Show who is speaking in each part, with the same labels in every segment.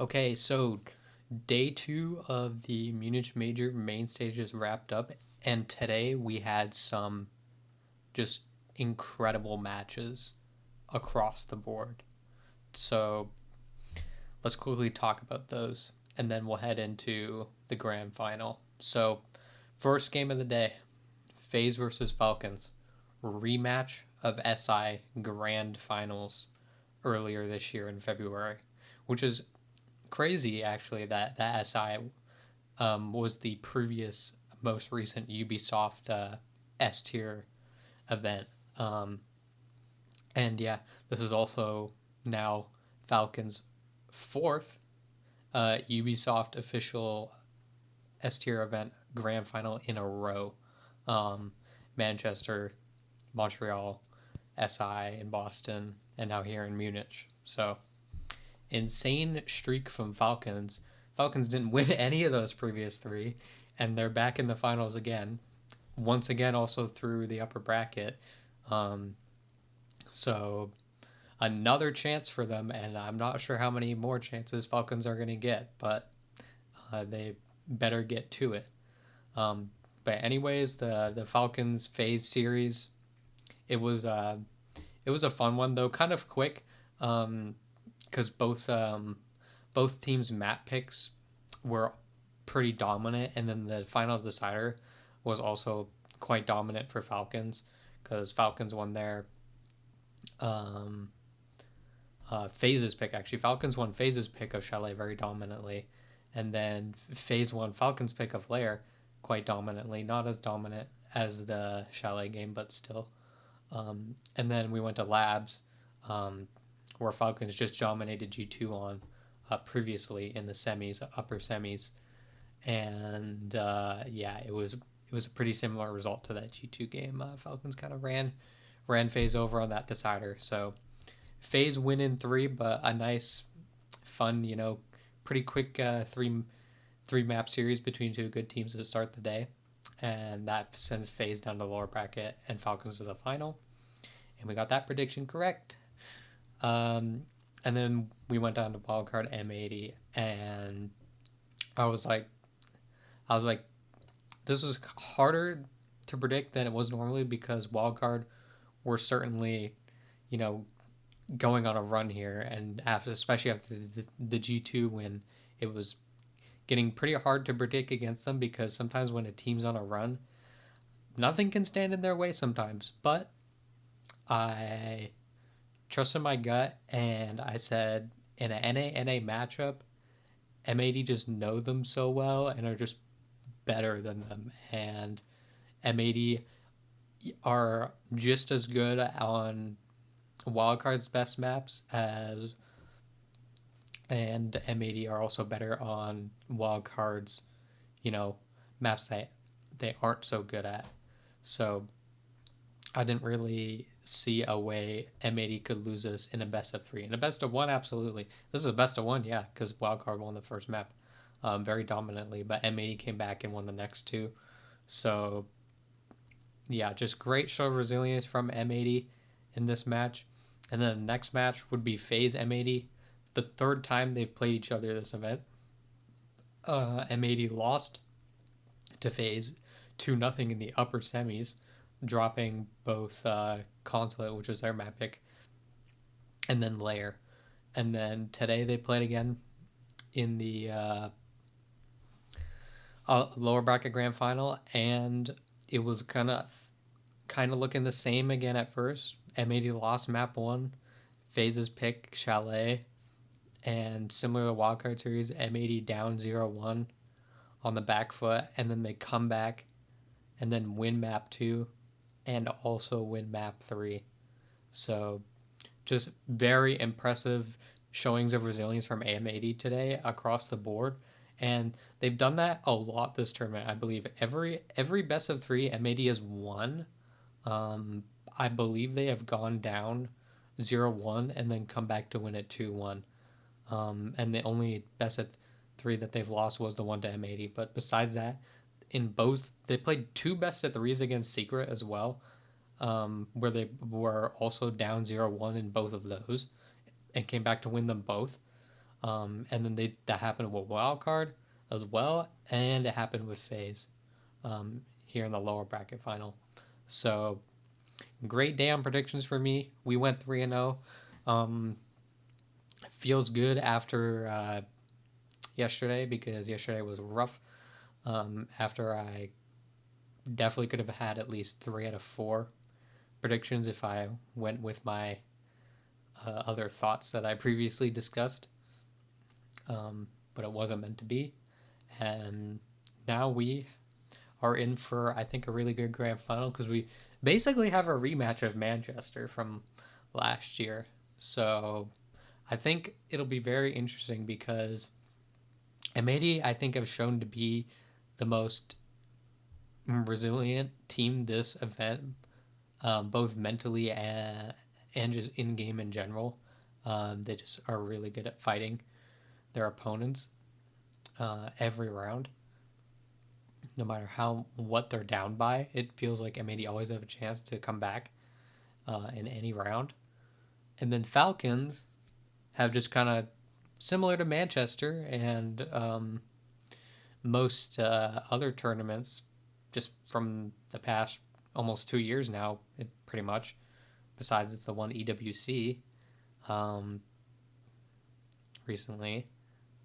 Speaker 1: Okay, so day two of the Munich Major main stage is wrapped up, and today we had some just incredible matches across the board. So let's quickly talk about those, and then we'll head into the grand final. So, first game of the day, FaZe versus Falcons, rematch of SI Grand Finals earlier this year in February, which is crazy actually that SI was the previous most recent Ubisoft S tier event. Um, and yeah, this is also now Falcon's fourth Ubisoft official S tier event grand final in a row. Um, Manchester, Montreal, SI in Boston, and now here in Munich. So insane streak from Falcons. Falcons didn't win any of those previous three, and they're back in the finals again. Once again, also through the upper bracket. Um, so another chance for them, and I'm not sure how many more chances Falcons are going to get, but they better get to it. But anyways, the Falcons phase series, it was it was a fun one though, kind of quick, because both teams' map picks were pretty dominant, and then the final decider was also quite dominant for Falcons because Falcons won their um, phases pick. Actually, Falcons won phases pick of Chalet very dominantly, and then phase one Falcons pick of Lair quite dominantly. Not as dominant as the Chalet game, but still. And then we went to Labs, um, where Falcons just dominated G2 on previously in the semis, upper semis, and yeah, it was a pretty similar result to that G2 game. Falcons kind of ran phase over on that decider, so phase win in three, but a nice, fun, pretty quick three map series between two good teams to start the day, and that sends phase down to lower bracket and Falcons to the final, and we got that prediction correct. Um, and then we went down to wildcard M80, and I was like, I was like, this was harder to predict than it was normally because wildcard were certainly, you know, going on a run here, and after, especially after the G2 win, it was getting pretty hard to predict against them because sometimes when a team's on a run, nothing can stand in their way sometimes. But I trusted my gut, and I said in an NA matchup, M80 just know them so well and are just better than them, and M80 are just as good on wildcard's best maps as, and M80 are also better on wildcards, you know, maps that they aren't so good at. So I didn't really see a way M80 could lose us in a best of three. In a best of one, absolutely. This is a best of one, yeah, because wildcard won the first map very dominantly, but M80 came back and won the next two. So yeah, just great show of resilience from M80 in this match. And then the next match would be FaZe M80. The third time they've played each other this event. M80 lost to FaZe 2-0 in the upper semis, dropping both Consulate, which was their map pick, and then Lair. And then today they played again in the lower bracket grand final, and it was kind of looking the same again at first. M80 lost map one, FaZe's pick Chalet, and similar to wildcard series, M80 down 0-1 on the back foot, and then they come back and then win map two and also win map three. So just very impressive showings of resilience from AM80 today across the board. And they've done that a lot this tournament. I believe every best of three M80 has won. Um, I believe they have gone down 0-1 and then come back to win it 2-1. And the only best of three that they've lost was the one to M80. But besides that, in both, they played two best of threes against Secret as well, where they were also down 0-1 in both of those and came back to win them both. And then that happened with wild card as well, and it happened with phase here in the lower bracket final. So great day on predictions for me. We went 3-0. Feels good after yesterday, because yesterday was rough. After I definitely could have had at least 3 out of 4 predictions if I went with my other thoughts that I previously discussed, but it wasn't meant to be. And now we are in for, I think, a really good grand final, because we basically have a rematch of Manchester from last year. So I think it'll be very interesting, because M80, I think, have shown to be the most resilient team this event, both mentally and just in game in general. They just are really good at fighting their opponents every round. No matter what they're down by, it feels like M80 always have a chance to come back in any round. And then Falcons have just kind of similar to Manchester and most other tournaments, just from the past almost 2 years now, pretty much. Besides, it's the one EWC um, recently.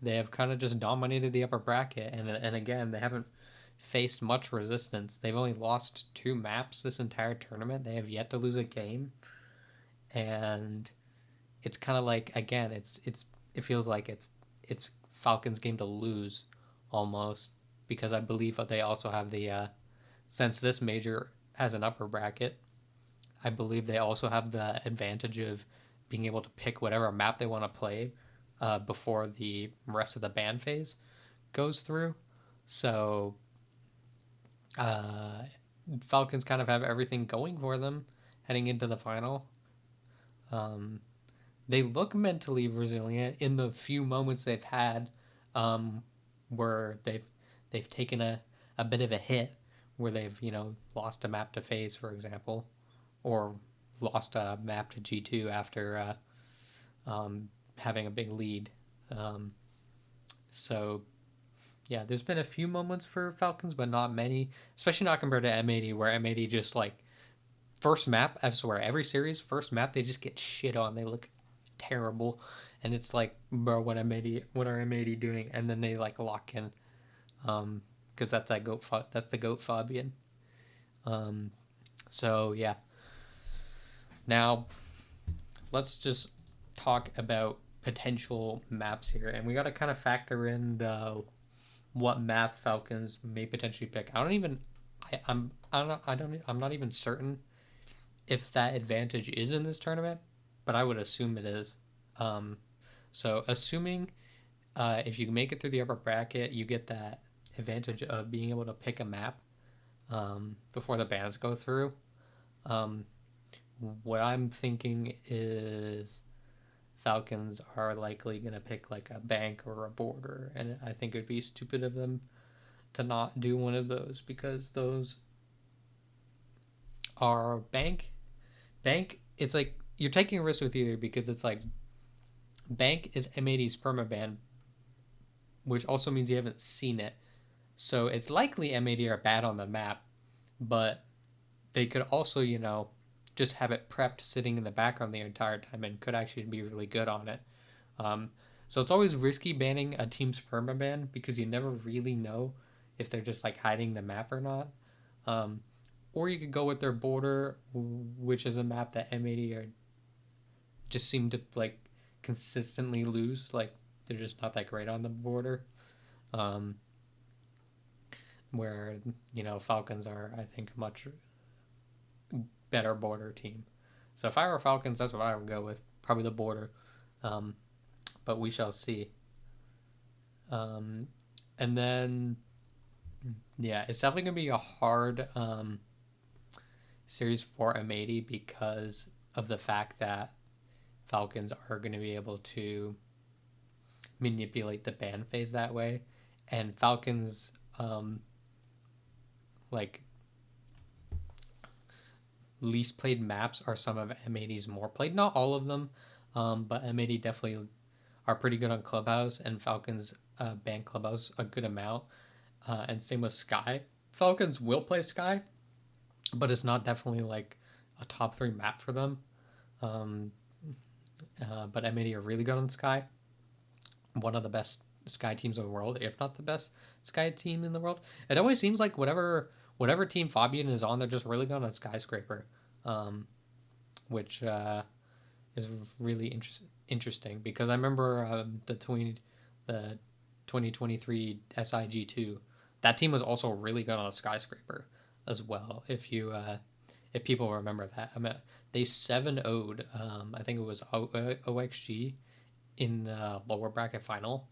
Speaker 1: They have kind of just dominated the upper bracket, and again, they haven't faced much resistance. They've only lost 2 maps this entire tournament. They have yet to lose a game, and it's kind of like, again, it feels like it's Falcons' game to lose almost, because I believe they also have the since this major has an upper bracket, I believe they also have the advantage of being able to pick whatever map they want to play before the rest of the ban phase goes through. So uh, Falcons kind of have everything going for them heading into the final. Um, they look mentally resilient in the few moments they've had, where they've taken a bit of a hit, where they've lost a map to phase, for example, or lost a map to G2 after having a big lead. Um, so yeah, there's been a few moments for Falcons, but not many, especially not compared to M80, where M80 just like first map, I swear, every series, first map, they just get shit on. They look terrible. And it's like, bro, what are M80 doing? And then they like lock in. Because that's the goat Fabian. Um, so yeah. Now let's just talk about potential maps here, and we got to kind of factor in the what map Falcons may potentially pick. I don't even, I'm not even certain if that advantage is in this tournament, but I would assume it is. Um, so assuming if you make it through the upper bracket, you get that advantage of being able to pick a map before the bans go through. Um, what I'm thinking is Falcons are likely going to pick like a bank or a border, and I think it would be stupid of them to not do one of those, because those are bank. It's like you're taking a risk with either, because it's like bank is M80's permaban, which also means you haven't seen it. So it's likely M80 are bad on the map, but they could also, just have it prepped sitting in the background the entire time and could actually be really good on it. Um, so it's always risky banning a team's permaban, because you never really know if they're just like hiding the map or not. Um, or you could go with their border, which is a map that M80 are just seem to like consistently lose. Like they're just not that great on the border. Um, where Falcons are, I think, a much better border team. So if I were Falcons, that's what I would go with, probably the border. Um, but we shall see. And then, yeah, it's definitely gonna be a hard series for M80, because of the fact that Falcons are going to be able to manipulate the ban phase that way, and Falcons like least played maps are some of M80's more played. Not all of them, but M80 definitely are pretty good on Clubhouse, and Falcons ban Clubhouse a good amount. And same with Sky. Falcons will play Sky, but it's not definitely like a top three map for them. Um, but M80 are really good on Sky. One of the best Sky teams in the world, if not the best Sky team in the world. It always seems like whatever team Fabian is on, they're just really good on Skyscraper, which is really interesting because I remember the 2023 SIG2. That team was also really good on a Skyscraper as well. If people remember that, I mean, they 7-0'd. I think it was OXG in the lower bracket final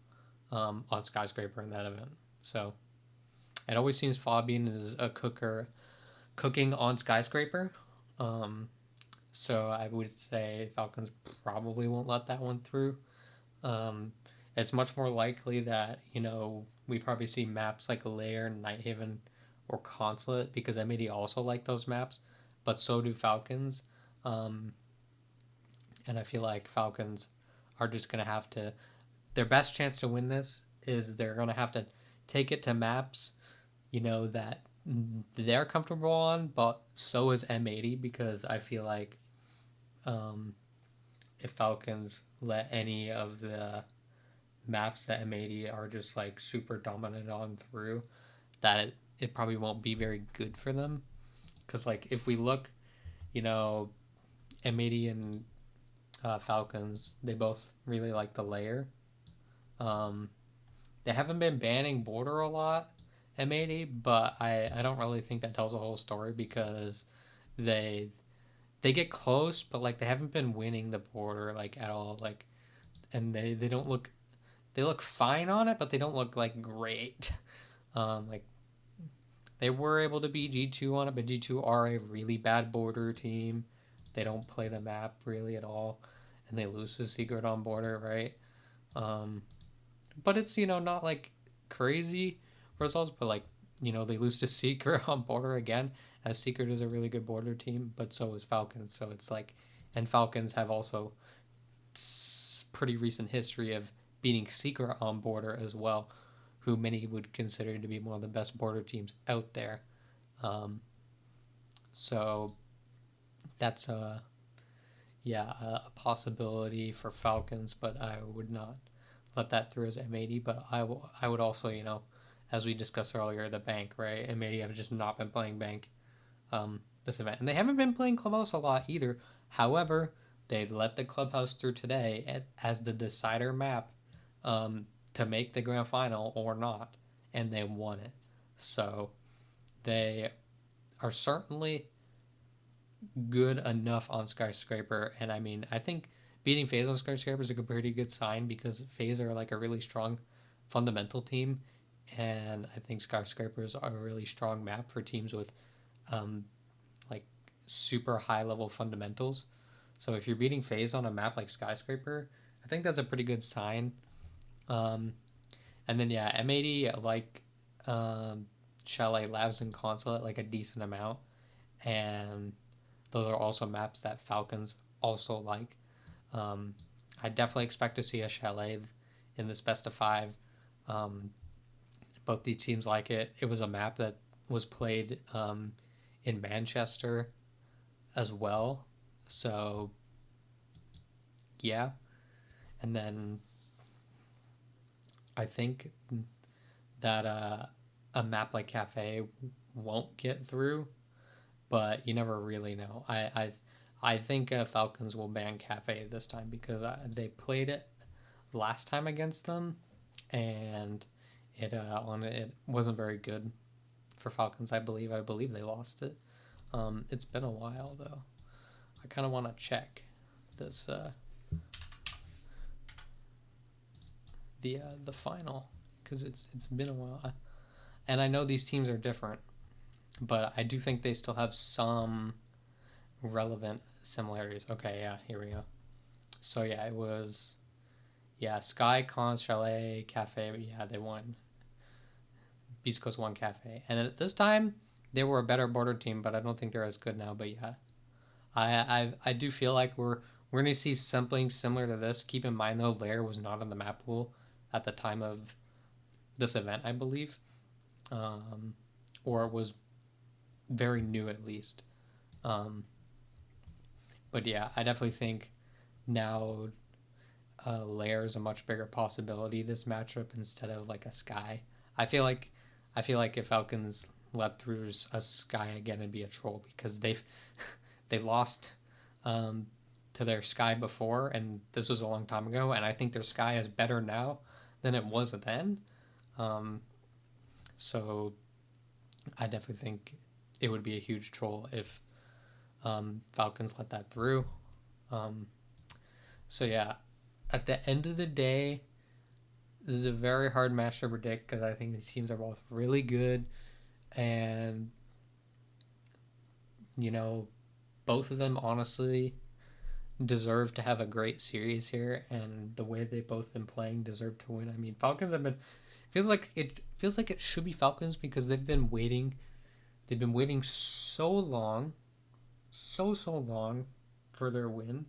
Speaker 1: on Skyscraper in that event. So it always seems Fabian is a cooking on Skyscraper. So I would say Falcons probably won't let that one through. Um, it's much more likely that we probably see maps like Lair, Nighthaven, or Consulate because MAD also like those maps, but so do Falcons. Um, and I feel like Falcons are just gonna have to. Their best chance to win this is they're gonna have to take it to maps, that they're comfortable on, but so is M80 because I feel like um, if Falcons let any of the maps that M80 are just like super dominant on through, that it probably won't be very good for them. Because like if we look, you know, M80 and Falcons, they both really like the layer. Um, they haven't been banning border a lot, M80, but I don't really think that tells the whole story because they they get close, but like they haven't been winning the border like at all. Like, and they don't look they look fine on it, but they don't look like great. Like they were able to beat G2 on it, but G2 are a really bad border team. They don't play the map really at all, and they lose to Secret on border, right? Um, but it's not like crazy results, but like they lose to Secret on border again, as Secret is a really good border team, but so is Falcons. So it's like, and Falcons have also pretty recent history of beating Secret on border as well, who many would consider to be one of the best border teams out there. Um, so that's a possibility for Falcons, but I would not let that through as M80. But I would also, as we discussed earlier, the bank, right? M80 have just not been playing bank this event, and they haven't been playing Clubhouse a lot either. However, they let the Clubhouse through today as the decider map to make the grand final or not, and they won it. So they are certainly good enough on Skyscraper, and I mean, I think beating FaZe on Skyscraper is a pretty good sign because FaZe are like a really strong fundamental team, and I think Skyscrapers are a really strong map for teams with um, like super high level fundamentals. So if you're beating FaZe on a map like Skyscraper, I think that's a pretty good sign. Um, and then yeah, M80 like Chalet Labs and Consulate like a decent amount, and those are also maps that Falcons also like. Um, I definitely expect to see a Chalet in this best of five. Um, both these teams like it. It was a map that was played in Manchester as well. So yeah, and then I think that a map like Cafe won't get through, but you never really know. I think Falcons will ban Cafe this time because they played it last time against them, and it wasn't very good for Falcons. I believe they lost it. It's been a while though. I kind of want to check this the final because it's been a while, and I know these teams are different, but I do think they still have some relevant similarities. Okay, yeah, here we go. So yeah, it was Sky, Cons, Chalet, Cafe. Yeah, they won. Beast Coast won Cafe, and at this time they were a better border team, but I don't think they're as good now. But yeah, I do feel like we're gonna see something similar to this. Keep in mind though, Lair was not on the map pool at the time of this event, I believe, um, or it was very new at least. Um, but yeah, I definitely think now Lair is a much bigger possibility this matchup instead of like a Sky. I feel like I feel like if Falcons let through a Sky again, it'd be a troll because they lost um, to their Sky before, and this was a long time ago, and I think their Sky is better now than it was then. Um, so I definitely think it would be a huge troll if Falcons let that through. Um, so yeah, at the end of the day, this is a very hard match to predict because I think these teams are both really good, and you know, both of them honestly deserve to have a great series here, and the way they've both been playing deserve to win. I mean, Falcons have been feels like it should be Falcons because they've been waiting. They've been waiting so long, so long for their win,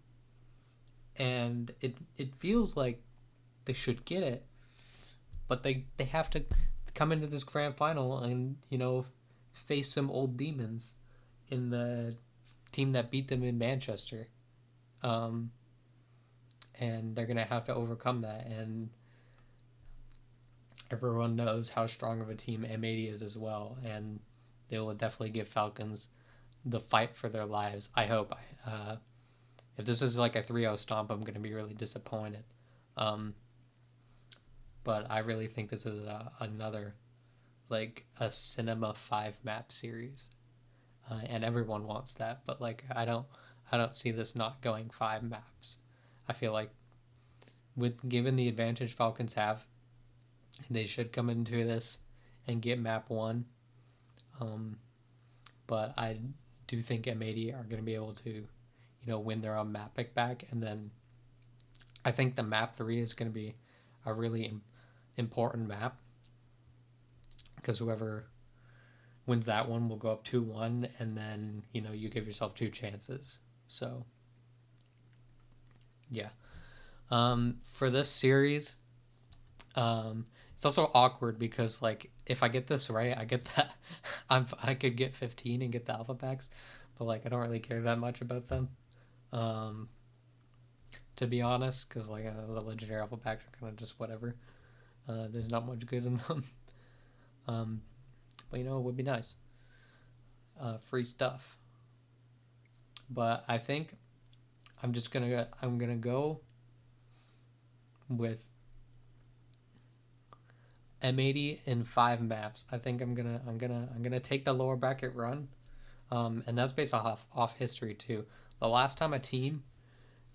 Speaker 1: and it feels like they should get it, but they have to come into this grand final and face some old demons in the team that beat them in Manchester, um, and they're gonna have to overcome that. And everyone knows how strong of a team M80 is as well, and they will definitely give Falcons the fight for their lives. I hope. If this is like a 3-0 stomp, I'm going to be really disappointed. Um, but I really think this is another like a Cinema 5 map series, and everyone wants that. But like I don't see this not going 5 maps. I feel like with given the advantage Falcons have, they should come into this and get map 1. Um, but I do think M80 are going to be able to, win their own map pick back, and then I think the map 3 is going to be a really important map because whoever wins that one will go up 2-1, and then you give yourself 2 chances. So yeah, for this series, it's also awkward because like if I get this right, I get that I could get 15 and get the alpha packs, but like I don't really care that much about them, um, to be honest, because like the legendary alpha packs are kind of just whatever. There's not much good in them, um, but it would be nice, free stuff. But I think I'm gonna go with M80 in 5 maps. I think I'm gonna take the lower bracket run, and that's based off history too. The last time a team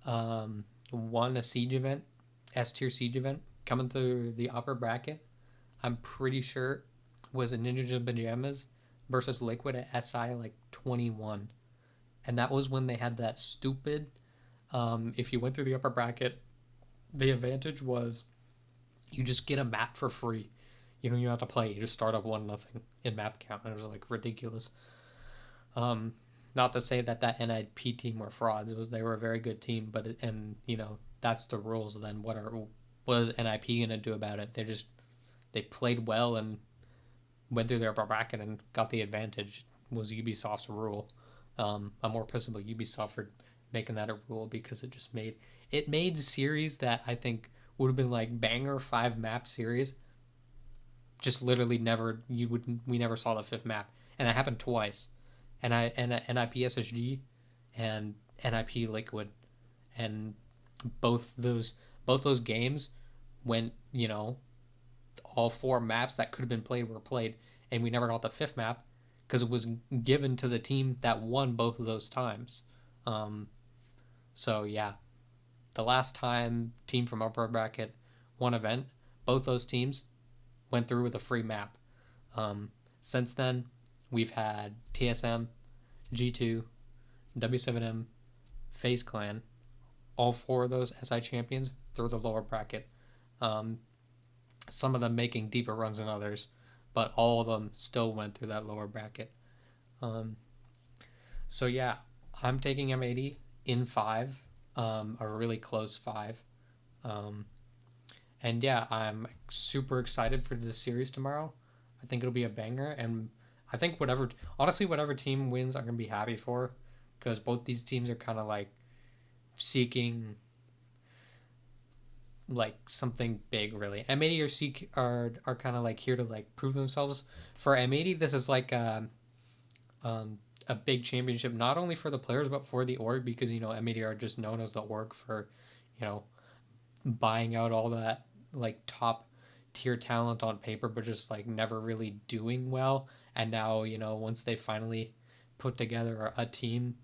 Speaker 1: won a siege event, S tier siege event, coming through the upper bracket, I'm pretty sure was a Ninjas Pajamas versus Liquid at SI like 21, and that was when they had that stupid. If you went through the upper bracket, the advantage was you just get a map for free. You don't have to play. You just start up 1-0 in map count. And it was like ridiculous. Not to say that NIP team were frauds. They were a very good team, but that's the rules. Then what is NIP gonna do about it? They played well and went through their bracket and got the advantage. It was Ubisoft's rule. I'm more pissed about Ubisoft for making that a rule because it made series that I think would have been like banger 5 map series. Just literally we never saw the 5th map, and it happened twice. NIP SSG and NIP Liquid, and both those games went all 4 maps that could have been played were played, and we never got the 5th map because it was given to the team that won both of those times. So yeah, the last time team from upper bracket won event, both those teams went through with a free map. Since then, we've had TSM, G2, W7M, FaZe Clan, all 4 of those SI champions through the lower bracket. Some of them making deeper runs than others, but all of them still went through that lower bracket. So yeah, I'm taking M80 in 5. a really close five. Um, and yeah, I'm super excited for this series tomorrow. I think it'll be a banger, and I think honestly, whatever team wins, I'm gonna be happy for, because both these teams are kind of like seeking like something big, really. M80 are kind of like here to like prove themselves. For M80, this is like um, a big championship, not only for the players but for the org, because M80 are just known as the org for, you know, buying out all that like top tier talent on paper, but just like never really doing well. And now, once they finally put together a team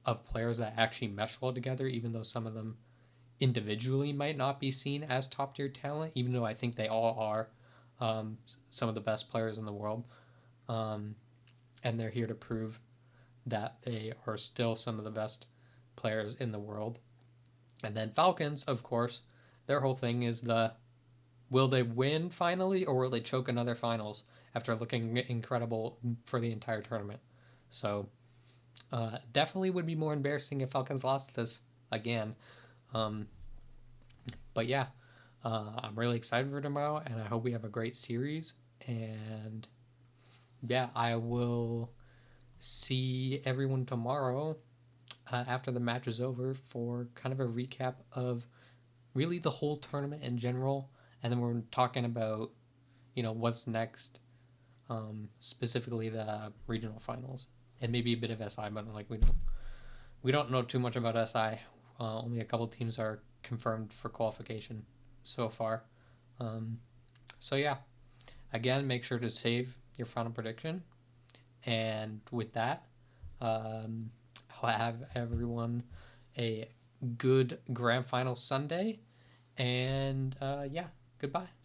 Speaker 1: of players that actually mesh well together, even though some of them individually might not be seen as top tier talent, even though I think they all are some of the best players in the world. Um, and they're here to prove that they are still some of the best players in the world. And then Falcons, of course, their whole thing is will they win finally, or will they choke another finals after looking incredible for the entire tournament? So definitely would be more embarrassing if Falcons lost this again. Um, but yeah, I'm really excited for tomorrow, and I hope we have a great series. And yeah, I will see everyone tomorrow after the match is over for kind of a recap of really the whole tournament in general, and then we're talking about what's next, specifically the regional finals and maybe a bit of SI, but like we don't know too much about SI. Only a couple teams are confirmed for qualification so far. Um, so yeah, again, make sure to save your final prediction, and with that, um, I'll have everyone a good grand final Sunday, and yeah, goodbye.